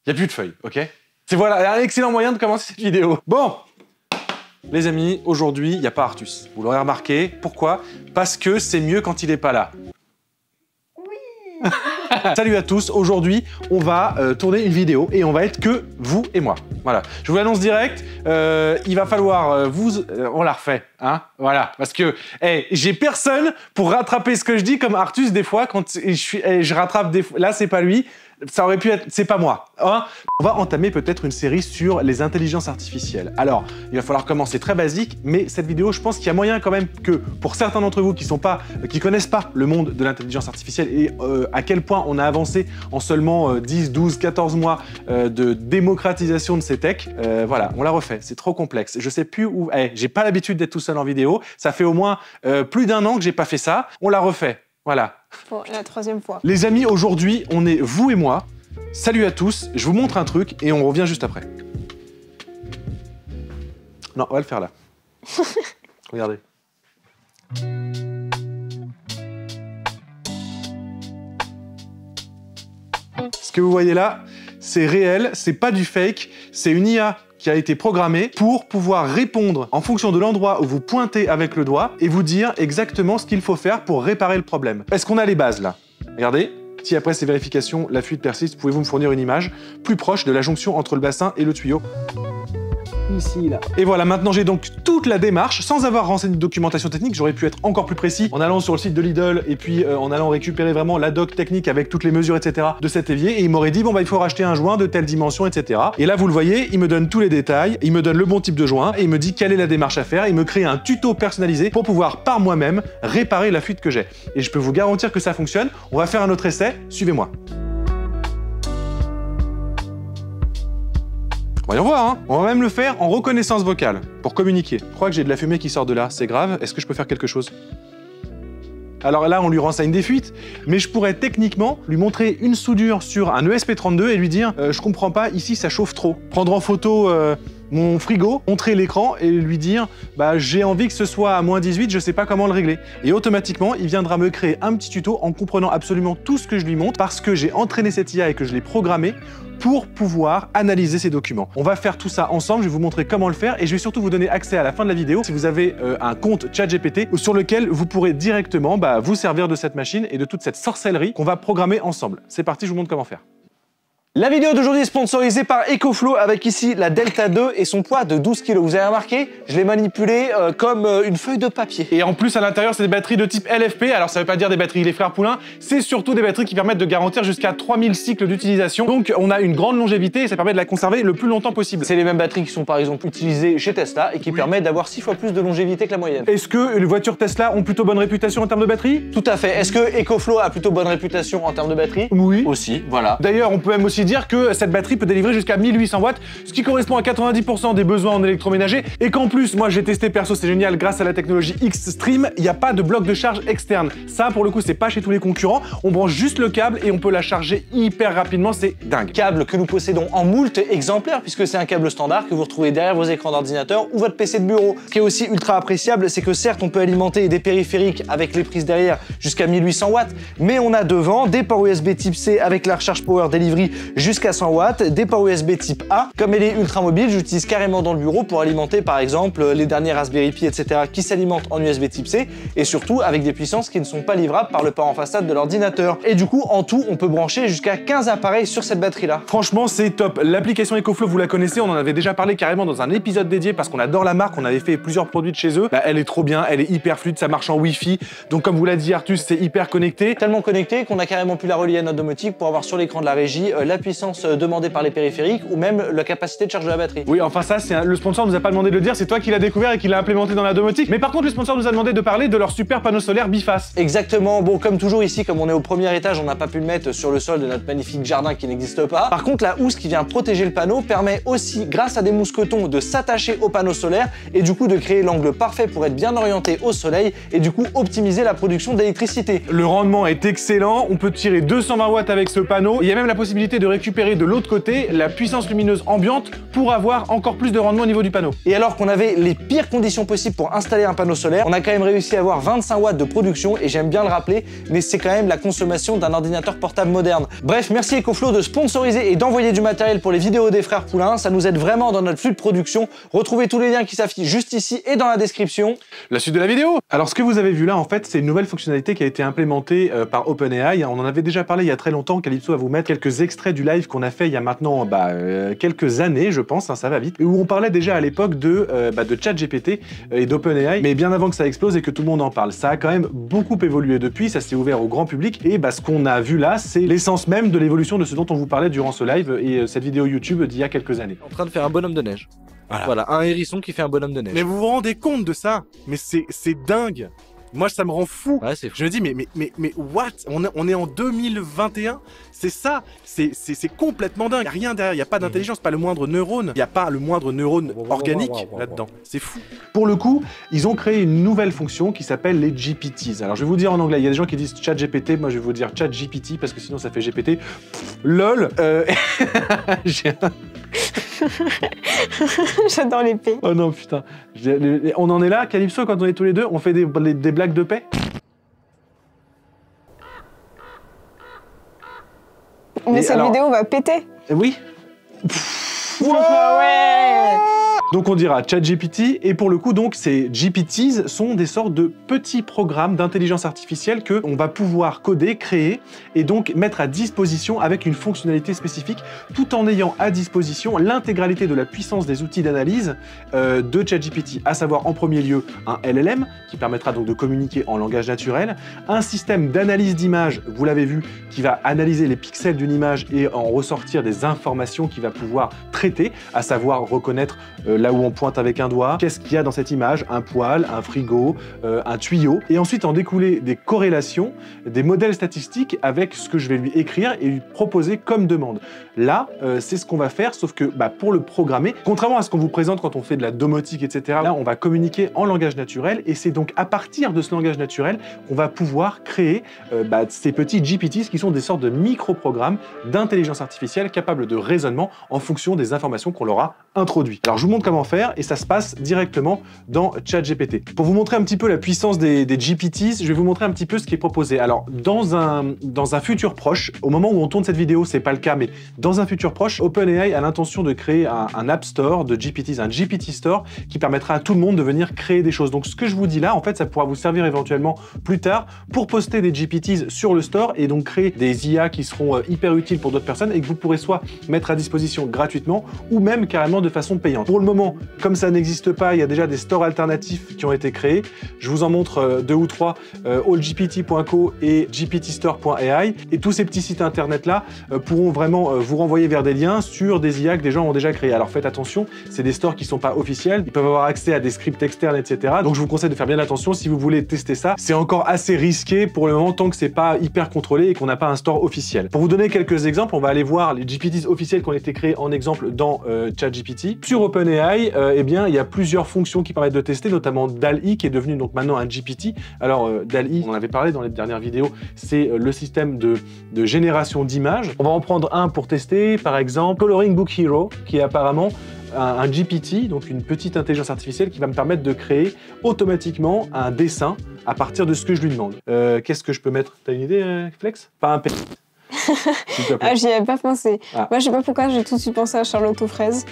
Il n'y a plus de feuilles, ok? C'est voilà, un excellent moyen de commencer cette vidéo. Bon, les amis, aujourd'hui, il n'y a pas Artus. Vous l'aurez remarqué. Pourquoi? Parce que c'est mieux quand il n'est pas là. Oui. Salut à tous. Aujourd'hui, on va tourner une vidéo et on va être que vous et moi. Voilà. Je vous l'annonce direct. Il va falloir on la refait, hein? Voilà. Parce que j'ai personne pour rattraper ce que je dis comme Artus des fois quand je rattrape des fois. Là, c'est pas lui. Ça aurait pu être... C'est pas moi. Hein? On va entamer peut-être une série sur les intelligences artificielles. Alors, il va falloir commencer très basique, mais cette vidéo, je pense qu'il y a moyen quand même que, pour certains d'entre vous qui connaissent pas le monde de l'intelligence artificielle et à quel point on a avancé en seulement 10, 12, 14 mois de démocratisation de ces techs, voilà, on la refait. C'est trop complexe. Je sais plus où... j'ai pas l'habitude d'être tout seul en vidéo. Ça fait au moins plus d'un an que j'ai pas fait ça. On la refait. Voilà. Pour la troisième fois. Les amis, aujourd'hui, on est vous et moi. Salut à tous, je vous montre un truc et on revient juste après. Non, on va le faire là. Regardez. Ce que vous voyez là, c'est réel, c'est pas du fake, c'est une IA qui a été programmée pour pouvoir répondre en fonction de l'endroit où vous pointez avec le doigt et vous dire exactement ce qu'il faut faire pour réparer le problème. Est-ce qu'on a les bases là? Regardez. Si après ces vérifications, la fuite persiste, pouvez-vous me fournir une image plus proche de la jonction entre le bassin et le tuyau? Ici, là. Et voilà, maintenant j'ai donc toute la démarche. Sans avoir renseigné de documentation technique, j'aurais pu être encore plus précis en allant sur le site de Lidl et puis en allant récupérer vraiment la doc technique avec toutes les mesures, etc. de cet évier. Et il m'aurait dit, bon bah il faut racheter un joint de telle dimension, etc. Et là, vous le voyez, il me donne tous les détails, il me donne le bon type de joint et il me dit quelle est la démarche à faire. Il me crée un tuto personnalisé pour pouvoir par moi-même réparer la fuite que j'ai. Et je peux vous garantir que ça fonctionne. On va faire un autre essai, suivez-moi. Voyons voir, hein. On va même le faire en reconnaissance vocale, pour communiquer. Je crois que j'ai de la fumée qui sort de là, c'est grave, est-ce que je peux faire quelque chose? Alors là, on lui renseigne des fuites, mais je pourrais techniquement lui montrer une soudure sur un ESP32 et lui dire je comprends pas, ici ça chauffe trop. Prendre en photo mon frigo, montrer l'écran et lui dire bah j'ai envie que ce soit à moins 18, je sais pas comment le régler. Et automatiquement, il viendra me créer un petit tuto en comprenant absolument tout ce que je lui montre parce que j'ai entraîné cette IA et que je l'ai programmé pour pouvoir analyser ces documents. On va faire tout ça ensemble, je vais vous montrer comment le faire et je vais surtout vous donner accès à la fin de la vidéo si vous avez un compte ChatGPT sur lequel vous pourrez directement vous servir de cette machine et de toute cette sorcellerie qu'on va programmer ensemble. C'est parti, je vous montre comment faire. La vidéo d'aujourd'hui est sponsorisée par EcoFlow avec ici la Delta 2 et son poids de 12 kg. Vous avez remarqué, je l'ai manipulé comme une feuille de papier. Et en plus, à l'intérieur, c'est des batteries de type LFP. Alors, ça veut pas dire des batteries les frères Poulain, c'est surtout des batteries qui permettent de garantir jusqu'à 3000 cycles d'utilisation. Donc, on a une grande longévité et ça permet de la conserver le plus longtemps possible. C'est les mêmes batteries qui sont par exemple utilisées chez Tesla et qui permettent d'avoir 6 fois plus de longévité que la moyenne. Est-ce que les voitures Tesla ont plutôt bonne réputation en termes de batterie? Tout à fait. Est-ce que EcoFlow a plutôt bonne réputation en termes de batterie? Oui. Aussi, voilà. D'ailleurs, on peut même aussi dire que cette batterie peut délivrer jusqu'à 1800 watts, ce qui correspond à 90% des besoins en électroménager. Et qu'en plus, moi j'ai testé perso, c'est génial, grâce à la technologie Xstream, il n'y a pas de bloc de charge externe. Ça, pour le coup, c'est pas chez tous les concurrents. On branche juste le câble et on peut la charger hyper rapidement, c'est dingue. Câble que nous possédons en moult exemplaires, puisque c'est un câble standard que vous retrouvez derrière vos écrans d'ordinateur ou votre PC de bureau. Ce qui est aussi ultra appréciable, c'est que certes, on peut alimenter des périphériques avec les prises derrière jusqu'à 1800 watts, mais on a devant des ports USB type C avec la recharge Power Delivery jusqu'à 100 watts, des ports USB type A. Comme elle est ultra mobile, j'utilise carrément dans le bureau pour alimenter par exemple les derniers Raspberry Pi, etc. qui s'alimentent en USB type C et surtout avec des puissances qui ne sont pas livrables par le port en façade de l'ordinateur. Et du coup, en tout, on peut brancher jusqu'à 15 appareils sur cette batterie-là. Franchement, c'est top. L'application EcoFlow, vous la connaissez, on en avait déjà parlé carrément dans un épisode dédié parce qu'on adore la marque, on avait fait plusieurs produits de chez eux. Elle est trop bien, elle est hyper fluide, ça marche en Wi-Fi. Donc comme vous l'a dit Artus, c'est hyper connecté. Tellement connecté qu'on a carrément pu la relier à notre domotique pour avoir sur l'écran de la régie la puissance demandée par les périphériques ou même la capacité de charge de la batterie. Oui, enfin ça, le sponsor nous a pas demandé de le dire, c'est toi qui l'as découvert et qui l'a implémenté dans la domotique. Mais par contre, le sponsor nous a demandé de parler de leur super panneau solaire biface. Exactement. Bon, comme toujours ici, comme on est au premier étage, on n'a pas pu le mettre sur le sol de notre magnifique jardin qui n'existe pas. Par contre, la housse qui vient protéger le panneau permet aussi, grâce à des mousquetons, de s'attacher au panneau solaire et du coup de créer l'angle parfait pour être bien orienté au soleil et du coup optimiser la production d'électricité. Le rendement est excellent, on peut tirer 220 watts avec ce panneau. Il y a même la possibilité de récupérer de l'autre côté la puissance lumineuse ambiante pour avoir encore plus de rendement au niveau du panneau. Et alors qu'on avait les pires conditions possibles pour installer un panneau solaire, on a quand même réussi à avoir 25 watts de production et j'aime bien le rappeler, mais c'est quand même la consommation d'un ordinateur portable moderne. Bref, merci EcoFlow de sponsoriser et d'envoyer du matériel pour les vidéos des frères Poulain, ça nous aide vraiment dans notre flux de production. Retrouvez tous les liens qui s'affichent juste ici et dans la description. La suite de la vidéo. Alors ce que vous avez vu là, en fait, c'est une nouvelle fonctionnalité qui a été implémentée par OpenAI. On en avait déjà parlé il y a très longtemps. Calypso va vous mettre quelques extraits du live qu'on a fait il y a maintenant quelques années, je pense, hein, ça va vite, où on parlait déjà à l'époque de ChatGPT et d'OpenAI, mais bien avant que ça explose et que tout le monde en parle. Ça a quand même beaucoup évolué depuis, ça s'est ouvert au grand public, et ce qu'on a vu là, c'est l'essence même de l'évolution de ce dont on vous parlait durant ce live et cette vidéo YouTube d'il y a quelques années. En train de faire un bonhomme de neige. Voilà, un hérisson qui fait un bonhomme de neige. Mais vous vous rendez compte de ça? Mais c'est dingue. Moi, ça me rend fou. Ouais, c'est fou. Je me dis, mais what? On est en 2021? C'est ça? C'est complètement dingue. Il n'y a rien derrière, il n'y a pas d'intelligence, pas le moindre neurone. Il n'y a pas le moindre neurone organique là-dedans. C'est fou. Pour le coup, ils ont créé une nouvelle fonction qui s'appelle les GPTs. Alors, je vais vous dire en anglais, il y a des gens qui disent ChatGPT, moi je vais vous dire ChatGPT parce que sinon ça fait GPT. LOL. J'adore l'épée. Oh non, putain. On en est là, Calypso, quand on est tous les deux, on fait des blagues de paix. Mais cette vidéo va péter. Oui. Ouais. Donc on dira ChatGPT, et pour le coup, donc, ces GPTs sont des sortes de petits programmes d'intelligence artificielle que on va pouvoir coder, créer, et donc mettre à disposition avec une fonctionnalité spécifique, tout en ayant à disposition l'intégralité de la puissance des outils d'analyse de ChatGPT, à savoir en premier lieu un LLM, qui permettra donc de communiquer en langage naturel, un système d'analyse d'image, vous l'avez vu, qui va analyser les pixels d'une image et en ressortir des informations qu'il va pouvoir traiter, à savoir reconnaître là où on pointe avec un doigt, qu'est-ce qu'il y a dans cette image, un poêle, un frigo, un tuyau, et ensuite en découler des corrélations, des modèles statistiques avec ce que je vais lui écrire et lui proposer comme demande. Là, c'est ce qu'on va faire, sauf que pour le programmer, contrairement à ce qu'on vous présente quand on fait de la domotique, etc., là, on va communiquer en langage naturel, et c'est donc à partir de ce langage naturel qu'on va pouvoir créer ces petits GPTs qui sont des sortes de micro-programmes d'intelligence artificielle capables de raisonnement en fonction des informations qu'on leur a introduites. Alors, je vous montre comment faire, et ça se passe directement dans ChatGPT. Pour vous montrer un petit peu la puissance des GPTs, je vais vous montrer un petit peu ce qui est proposé. Alors, dans un futur proche, au moment où on tourne cette vidéo, c'est pas le cas, mais dans un futur proche, OpenAI a l'intention de créer un App Store de GPTs, un GPT Store, qui permettra à tout le monde de venir créer des choses. Donc, ce que je vous dis là, en fait, ça pourra vous servir éventuellement plus tard pour poster des GPTs sur le store et donc créer des IA qui seront hyper utiles pour d'autres personnes et que vous pourrez soit mettre à disposition gratuitement ou même carrément de façon payante. Pour le moment, comme ça n'existe pas, il y a déjà des stores alternatifs qui ont été créés. Je vous en montre 2 ou 3, allgpt.co et gptstore.ai, et tous ces petits sites internet là pourront vraiment vous renvoyer vers des liens sur des IA que des gens ont déjà créés. Alors faites attention, c'est des stores qui sont pas officiels, ils peuvent avoir accès à des scripts externes, etc. Donc je vous conseille de faire bien attention si vous voulez tester ça. C'est encore assez risqué pour le moment tant que c'est pas hyper contrôlé et qu'on n'a pas un store officiel. Pour vous donner quelques exemples, on va aller voir les GPTs officiels qui ont été créés en exemple dans ChatGPT. Sur OpenAI, eh bien, il y a plusieurs fonctions qui permettent de tester, notamment DALL-E qui est devenu donc maintenant un GPT. Alors DALL-E, on en avait parlé dans les dernières vidéos, c'est le système de génération d'images. On va en prendre un pour tester, par exemple Coloring Book Hero, qui est apparemment un GPT, donc une petite intelligence artificielle qui va me permettre de créer automatiquement un dessin à partir de ce que je lui demande. Qu'est-ce que je peux mettre? T'as une idée, Flex? Pas un p. J'y avais pas pensé. Ah. Moi, je sais pas pourquoi j'ai tout de suite pensé à Charlotte aux fraises.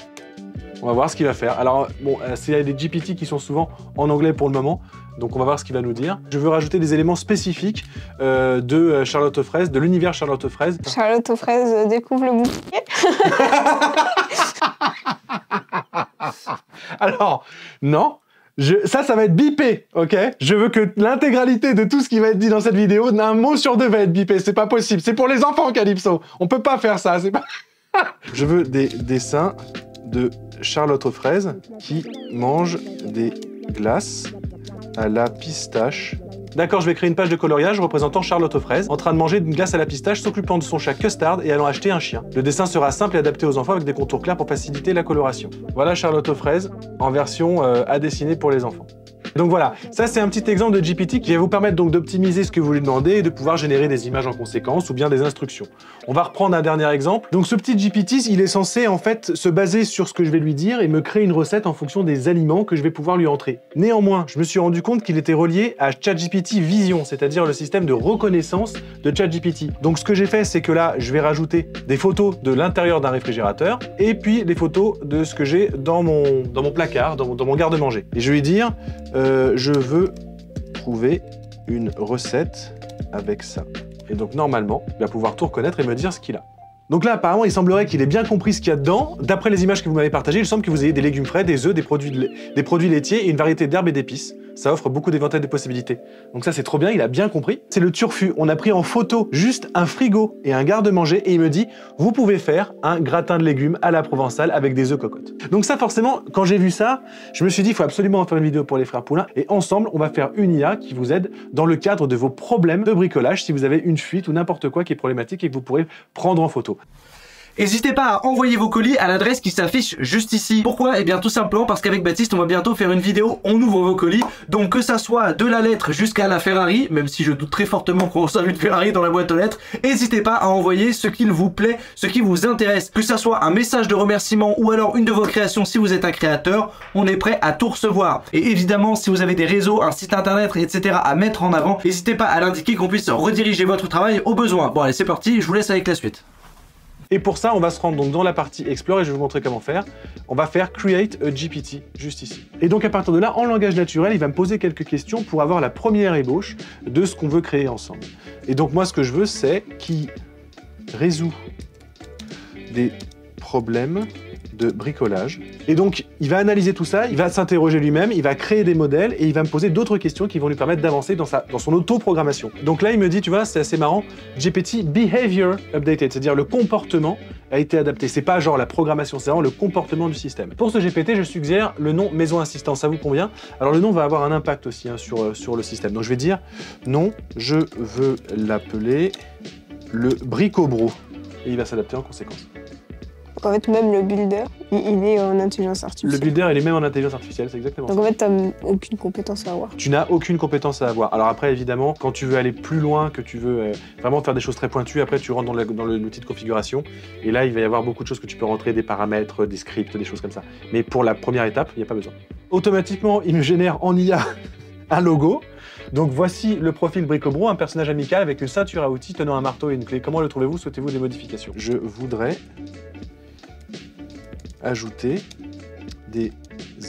On va voir ce qu'il va faire. Alors, bon, c'est des GPT qui sont souvent en anglais pour le moment, donc on va voir ce qu'il va nous dire. Je veux rajouter des éléments spécifiques de Charlotte aux fraises, de l'univers Charlotte aux fraises. Charlotte aux fraises découvre le bouquet. Alors, non. Ça va être bipé, ok? Je veux que l'intégralité de tout ce qui va être dit dans cette vidéo, un mot sur 2 va être bipé. C'est pas possible. C'est pour les enfants, Calypso. On peut pas faire ça. C'est pas. Je veux des dessins de Charlotte aux fraises qui mange des glaces à la pistache. D'accord, je vais créer une page de coloriage représentant Charlotte aux fraises, en train de manger une glace à la pistache, s'occupant de son chat Custard et allant acheter un chien. Le dessin sera simple et adapté aux enfants avec des contours clairs pour faciliter la coloration. Voilà Charlotte aux fraises en version à dessiner pour les enfants. Donc voilà, ça c'est un petit exemple de GPT qui va vous permettre donc d'optimiser ce que vous lui demandez et de pouvoir générer des images en conséquence ou bien des instructions. On va reprendre un dernier exemple. Donc ce petit GPT, il est censé en fait se baser sur ce que je vais lui dire et me créer une recette en fonction des aliments que je vais pouvoir lui entrer. Néanmoins, je me suis rendu compte qu'il était relié à ChatGPT Vision, c'est-à-dire le système de reconnaissance de ChatGPT. Donc ce que j'ai fait, c'est que là, je vais rajouter des photos de l'intérieur d'un réfrigérateur et puis des photos de ce que j'ai dans mon placard, dans mon garde-manger. Et je vais lui dire, je veux trouver une recette avec ça. Et donc normalement, il va pouvoir tout reconnaître et me dire ce qu'il a. Donc là, apparemment, il semblerait qu'il ait bien compris ce qu'il y a dedans. D'après les images que vous m'avez partagées, il semble que vous ayez des légumes frais, des œufs, des produits laitiers et une variété d'herbes et d'épices. Ça offre beaucoup d'éventails de possibilités. Donc ça, c'est trop bien, il a bien compris. C'est le turfu. On a pris en photo juste un frigo et un garde-manger et il me dit, vous pouvez faire un gratin de légumes à la provençale avec des œufs cocottes. Donc ça, forcément, quand j'ai vu ça, je me suis dit, il faut absolument en faire une vidéo pour les frères Poulain. Et ensemble, on va faire une IA qui vous aide dans le cadre de vos problèmes de bricolage, si vous avez une fuite ou n'importe quoi qui est problématique et que vous pourrez prendre en photo. N'hésitez pas à envoyer vos colis à l'adresse qui s'affiche juste ici. Pourquoi? Eh bien tout simplement parce qu'avec Baptiste on va bientôt faire une vidéo, on ouvre vos colis. Donc que ça soit de la lettre jusqu'à la Ferrari, même si je doute très fortement qu'on reçoive une Ferrari dans la boîte aux lettres, n'hésitez pas à envoyer ce qu'il vous plaît, ce qui vous intéresse. Que ça soit un message de remerciement ou alors une de vos créations si vous êtes un créateur, on est prêt à tout recevoir. Et évidemment si vous avez des réseaux, un site internet, etc. à mettre en avant, n'hésitez pas à l'indiquer qu'on puisse rediriger votre travail au besoin. Bon allez c'est parti, je vous laisse avec la suite. Et pour ça, on va se rendre donc dans la partie Explore et je vais vous montrer comment faire. On va faire Create a GPT, juste ici. Et donc à partir de là, en langage naturel, il va me poser quelques questions pour avoir la première ébauche de ce qu'on veut créer ensemble. Et donc moi, ce que je veux, c'est qui résout des problèmes de bricolage. Et donc, il va analyser tout ça, il va s'interroger lui-même, il va créer des modèles et il va me poser d'autres questions qui vont lui permettre d'avancer dans son auto-programmation. Donc là, il me dit, tu vois, c'est assez marrant, GPT Behavior Updated, c'est-à-dire le comportement a été adapté. C'est pas genre la programmation, c'est vraiment le comportement du système. Pour ce GPT, je suggère le nom Maison Assistant, ça vous convient? Alors le nom va avoir un impact aussi hein, sur le système. Donc je vais dire, non, je veux l'appeler le Bricobro. Et il va s'adapter en conséquence. Donc en fait, même le builder, il est en intelligence artificielle. Le builder, il est même en intelligence artificielle, c'est exactement ça. Donc en fait, t'as aucune compétence à avoir. Tu n'as aucune compétence à avoir. Alors après, évidemment, quand tu veux aller plus loin, que tu veux vraiment faire des choses très pointues, après tu rentres dans l'outil de configuration. Et là, il va y avoir beaucoup de choses que tu peux rentrer, des paramètres, des scripts, des choses comme ça. Mais pour la première étape, il n'y a pas besoin. Automatiquement, il me génère en IA un logo. Donc voici le profil Bricobro, un personnage amical avec une ceinture à outils tenant un marteau et une clé. Comment le trouvez-vous? Souhaitez-vous des modifications? Je voudrais ajouter des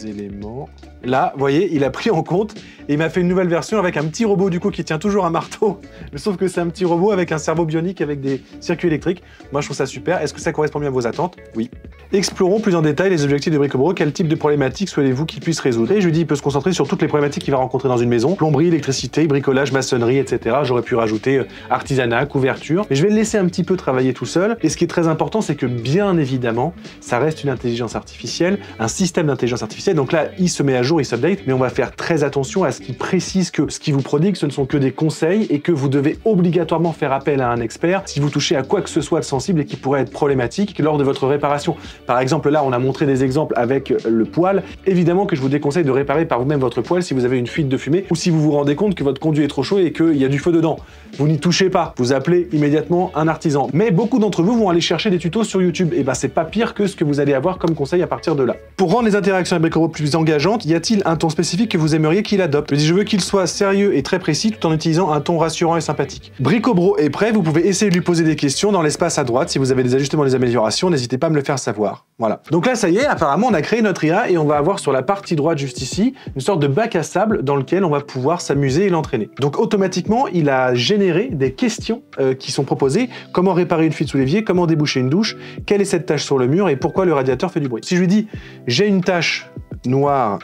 éléments. Là, vous voyez, il a pris en compte et il m'a fait une nouvelle version avec un petit robot du coup qui tient toujours un marteau. Mais sauf que c'est un petit robot avec un cerveau bionique avec des circuits électriques. Moi, je trouve ça super. Est-ce que ça correspond bien à vos attentes? Oui. Explorons plus en détail les objectifs de Bricobro. Quel type de problématiques souhaitez-vous qu'il puisse résoudre? Et je lui dis, il peut se concentrer sur toutes les problématiques qu'il va rencontrer dans une maison. Plomberie, électricité, bricolage, maçonnerie, etc. J'aurais pu rajouter artisanat, couverture. Mais je vais le laisser un petit peu travailler tout seul. Et ce qui est très important, c'est que bien évidemment, ça reste une intelligence artificielle, un système d'intelligence artificielle. Donc là, il se met à jour, il s'update, mais on va faire très attention à ce qu'il précise que ce qu'il vous prodigue, ce ne sont que des conseils et que vous devez obligatoirement faire appel à un expert si vous touchez à quoi que ce soit de sensible et qui pourrait être problématique lors de votre réparation. Par exemple, là, on a montré des exemples avec le poêle. Évidemment que je vous déconseille de réparer par vous-même votre poêle si vous avez une fuite de fumée ou si vous vous rendez compte que votre conduit est trop chaud et qu'il y a du feu dedans. Vous n'y touchez pas, vous appelez immédiatement un artisan. Mais beaucoup d'entre vous vont aller chercher des tutos sur YouTube. Et ben, c'est pas pire que ce que vous allez avoir comme conseil à partir de là. Pour rendre les interactions avec Bricobro plus engageantes, y a-t-il un ton spécifique que vous aimeriez qu'il adopte? Je dis, je veux qu'il soit sérieux et très précis tout en utilisant un ton rassurant et sympathique. Bricobro est prêt, vous pouvez essayer de lui poser des questions dans l'espace à droite. Si vous avez des ajustements, des améliorations, n'hésitez pas à me le faire savoir. Voilà. Donc là, ça y est, apparemment, on a créé notre IA et on va avoir sur la partie droite juste ici, une sorte de bac à sable dans lequel on va pouvoir s'amuser et l'entraîner. Donc automatiquement, il a généré des questions qui sont proposées. Comment réparer une fuite sous l'évier? Comment déboucher une douche? Quelle est cette tache sur le mur? Et pourquoi le radiateur fait du bruit? Si je lui dis, j'ai une tache noire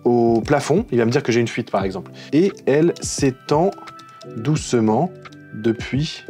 au plafond, il va me dire que j'ai une fuite par exemple. Et elle s'étend doucement depuis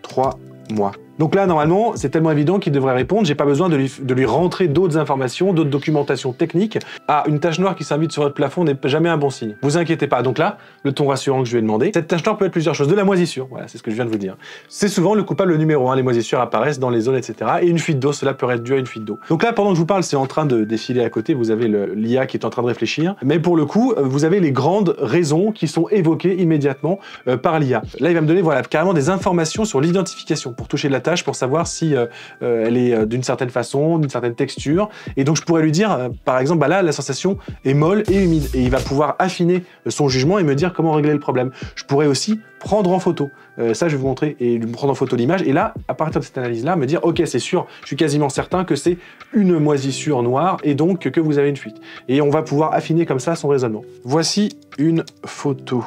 3 mois. Donc là, normalement, c'est tellement évident qu'il devrait répondre. J'ai pas besoin de lui rentrer d'autres informations, d'autres documentations techniques. Ah, une tache noire qui s'invite sur votre plafond n'est jamais un bon signe. Vous inquiétez pas. Donc là, le ton rassurant que je lui ai demandé. Cette tache noire peut être plusieurs choses. De la moisissure, voilà, c'est ce que je viens de vous dire. C'est souvent le coupable numéro 1. Les moisissures apparaissent dans les zones, etc. Et une fuite d'eau, cela peut être dû à une fuite d'eau. Donc là, pendant que je vous parle, c'est en train de défiler à côté. Vous avez l'IA qui est en train de réfléchir. Mais pour le coup, vous avez les grandes raisons qui sont évoquées immédiatement par l'IA. Là, il va me donner voilà, carrément des informations sur l'identification pour toucher la tâche, pour savoir si elle est d'une certaine façon, d'une certaine texture. Et donc, je pourrais lui dire, par exemple, bah là, la sensation est molle et humide. Et il va pouvoir affiner son jugement et me dire comment régler le problème. Je pourrais aussi prendre en photo. Ça, je vais vous montrer et lui prendre en photo l'image. Et là, à partir de cette analyse-là, me dire, ok, c'est sûr, je suis quasiment certain que c'est une moisissure noire et donc que vous avez une fuite. Et on va pouvoir affiner comme ça son raisonnement. Voici une photo.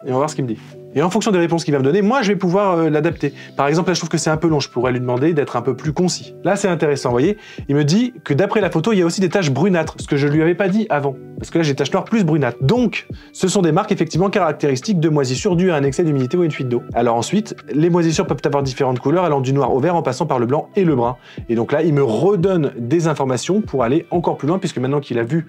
Et on va voir ce qu'il me dit. Et en fonction des réponses qu'il va me donner, moi, je vais pouvoir l'adapter. Par exemple, là, je trouve que c'est un peu long. Je pourrais lui demander d'être un peu plus concis. Là, c'est intéressant, vous voyez. Il me dit que d'après la photo, il y a aussi des taches brunâtres, ce que je lui avais pas dit avant. Parce que là, j'ai des taches noires plus brunâtres. Donc, ce sont des marques effectivement caractéristiques de moisissure dues à un excès d'humidité ou à une fuite d'eau. Alors ensuite, les moisissures peuvent avoir différentes couleurs, allant du noir au vert en passant par le blanc et le brun. Et donc là, il me redonne des informations pour aller encore plus loin, puisque maintenant qu'il a vu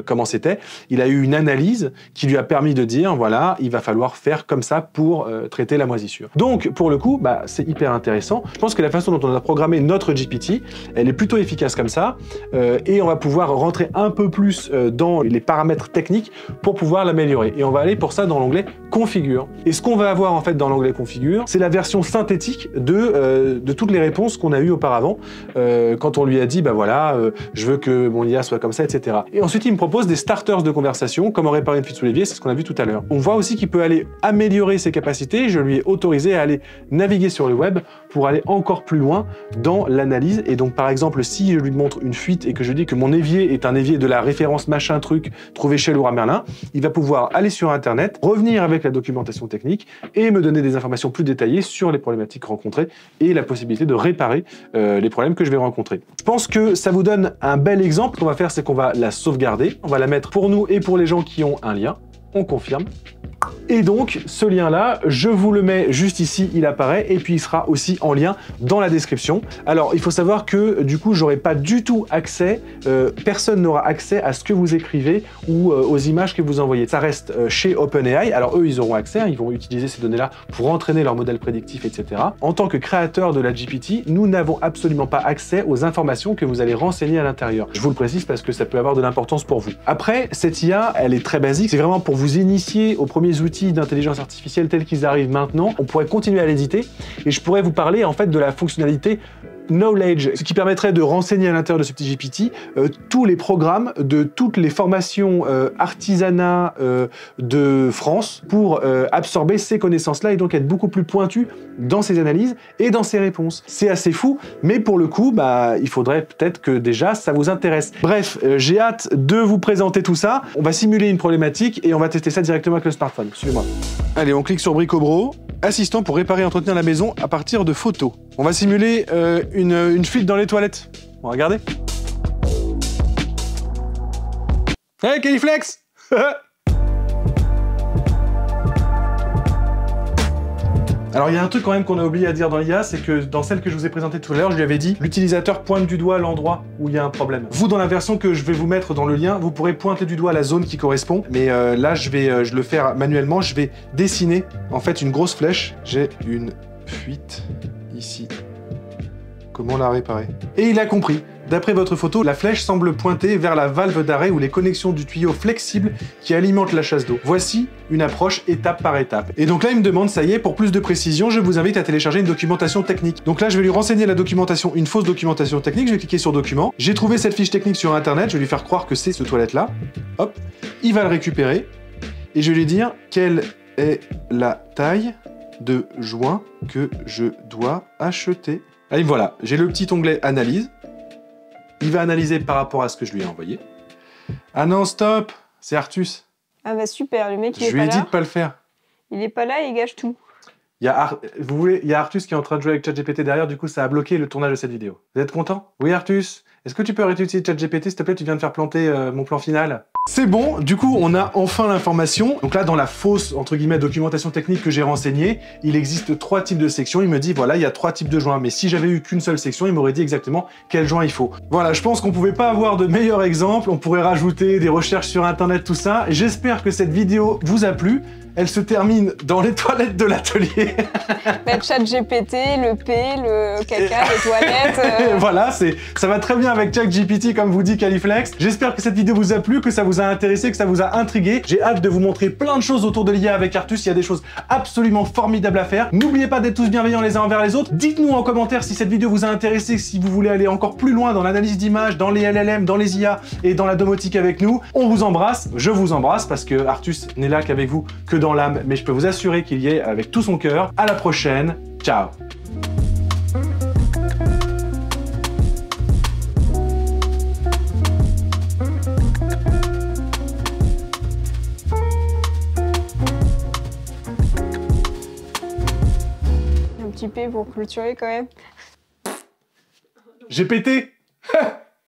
comment c'était, il a eu une analyse qui lui a permis de dire, voilà, il va falloir faire comme ça pour traiter la moisissure. Donc, pour le coup, bah, c'est hyper intéressant. Je pense que la façon dont on a programmé notre GPT, elle est plutôt efficace comme ça, et on va pouvoir rentrer un peu plus dans les paramètres techniques pour pouvoir l'améliorer. Et on va aller pour ça dans l'onglet Configure. Et ce qu'on va avoir en fait dans l'onglet Configure, c'est la version synthétique de toutes les réponses qu'on a eues auparavant, quand on lui a dit, bah voilà, je veux que mon IA soit comme ça, etc. Et ensuite, il me propose des starters de conversation, comment réparer une fuite sous l'évier, c'est ce qu'on a vu tout à l'heure. On voit aussi qu'il peut aller améliorer ses capacités, je lui ai autorisé à aller naviguer sur le web pour aller encore plus loin dans l'analyse. Et donc, par exemple, si je lui montre une fuite et que je dis que mon évier est un évier de la référence machin truc trouvé chez Leroy Merlin, il va pouvoir aller sur Internet, revenir avec la documentation technique et me donner des informations plus détaillées sur les problématiques rencontrées et la possibilité de réparer les problèmes que je vais rencontrer. Je pense que ça vous donne un bel exemple. Ce qu'on va faire, c'est qu'on va la sauvegarder. On va la mettre pour nous et pour les gens qui ont un lien. On confirme. Et donc, ce lien-là, je vous le mets juste ici, il apparaît, et puis il sera aussi en lien dans la description. Alors, il faut savoir que, du coup, j'aurai pas du tout accès, personne n'aura accès à ce que vous écrivez ou aux images que vous envoyez. Ça reste chez OpenAI, alors eux, ils auront accès, hein, ils vont utiliser ces données-là pour entraîner leur modèle prédictif, etc. En tant que créateur de la GPT, nous n'avons absolument pas accès aux informations que vous allez renseigner à l'intérieur. Je vous le précise parce que ça peut avoir de l'importance pour vous. Après, cette IA, elle est très basique, c'est vraiment pour vous initier aux premiers outils d'intelligence artificielle tels qu'ils arrivent maintenant. On pourrait continuer à l'éditer et je pourrais vous parler en fait de la fonctionnalité Knowledge, ce qui permettrait de renseigner à l'intérieur de ce petit GPT tous les programmes de toutes les formations artisanat de France pour absorber ces connaissances-là et donc être beaucoup plus pointu dans ses analyses et dans ses réponses. C'est assez fou, mais pour le coup, bah, il faudrait peut-être que déjà ça vous intéresse. Bref, j'ai hâte de vous présenter tout ça. On va simuler une problématique et on va tester ça directement avec le smartphone. Suivez-moi. Allez, on clique sur Bricobro. Assistant pour réparer et entretenir la maison à partir de photos. On va simuler une fuite dans les toilettes. Bon, regardez. Hey, Califlex. Alors il y a un truc quand même qu'on a oublié à dire dans l'IA, c'est que dans celle que je vous ai présentée tout à l'heure, je lui avais dit l'utilisateur pointe du doigt l'endroit où il y a un problème. Vous, dans la version que je vais vous mettre dans le lien, vous pourrez pointer du doigt la zone qui correspond, mais là je vais le faire manuellement, je vais dessiner en fait une grosse flèche. J'ai une fuite ici. Comment la réparer? Et il a compris. D'après votre photo, la flèche semble pointer vers la valve d'arrêt ou les connexions du tuyau flexible qui alimente la chasse d'eau. Voici une approche étape par étape. Et donc là, il me demande, ça y est, pour plus de précision, je vous invite à télécharger une documentation technique. Donc là, je vais lui renseigner la documentation, une fausse documentation technique. Je vais cliquer sur document. J'ai trouvé cette fiche technique sur Internet. Je vais lui faire croire que c'est ce toilette-là. Hop. Il va le récupérer. Et je vais lui dire quelle est la taille de joint que je dois acheter. Allez, voilà. J'ai le petit onglet analyse. Il va analyser par rapport à ce que je lui ai envoyé. Ah non, stop! C'est Artus. Ah bah super, le mec il est Je lui pas ai dit là. de pas le faire. Il est pas là et il gâche tout. Il y a Artus qui est en train de jouer avec ChatGPT derrière, du coup ça a bloqué le tournage de cette vidéo. Vous êtes content? Oui Artus? Est-ce que tu peux réutiliser ChatGPT s'il te plaît? Tu viens de faire planter mon plan final. C'est bon, du coup on a enfin l'information. Donc là dans la fausse, entre guillemets, documentation technique que j'ai renseignée, il existe 3 types de sections. Il me dit voilà, il y a 3 types de joints. Mais si j'avais eu qu'une seule section, il m'aurait dit exactement quel joint il faut. Voilà, je pense qu'on pouvait pas avoir de meilleur exemple. On pourrait rajouter des recherches sur internet, tout ça. J'espère que cette vidéo vous a plu. Elle se termine dans les toilettes de l'atelier. ChatGPT, le P, le caca, les toilettes. Voilà, ça va très bien avec ChatGPT, comme vous dit Califlex. J'espère que cette vidéo vous a plu, que ça vous a intéressé, que ça vous a intrigué. J'ai hâte de vous montrer plein de choses autour de l'IA avec Artus. Il y a des choses absolument formidables à faire. N'oubliez pas d'être tous bienveillants les uns envers les autres. Dites-nous en commentaire si cette vidéo vous a intéressé, si vous voulez aller encore plus loin dans l'analyse d'images, dans les LLM, dans les IA et dans la domotique avec nous. On vous embrasse, je vous embrasse, parce que Artus n'est là qu'avec vous que dans l'âme, mais je peux vous assurer qu'il y est avec tout son cœur. À la prochaine, ciao. Un petit P pour clôturer quand même. J'ai pété.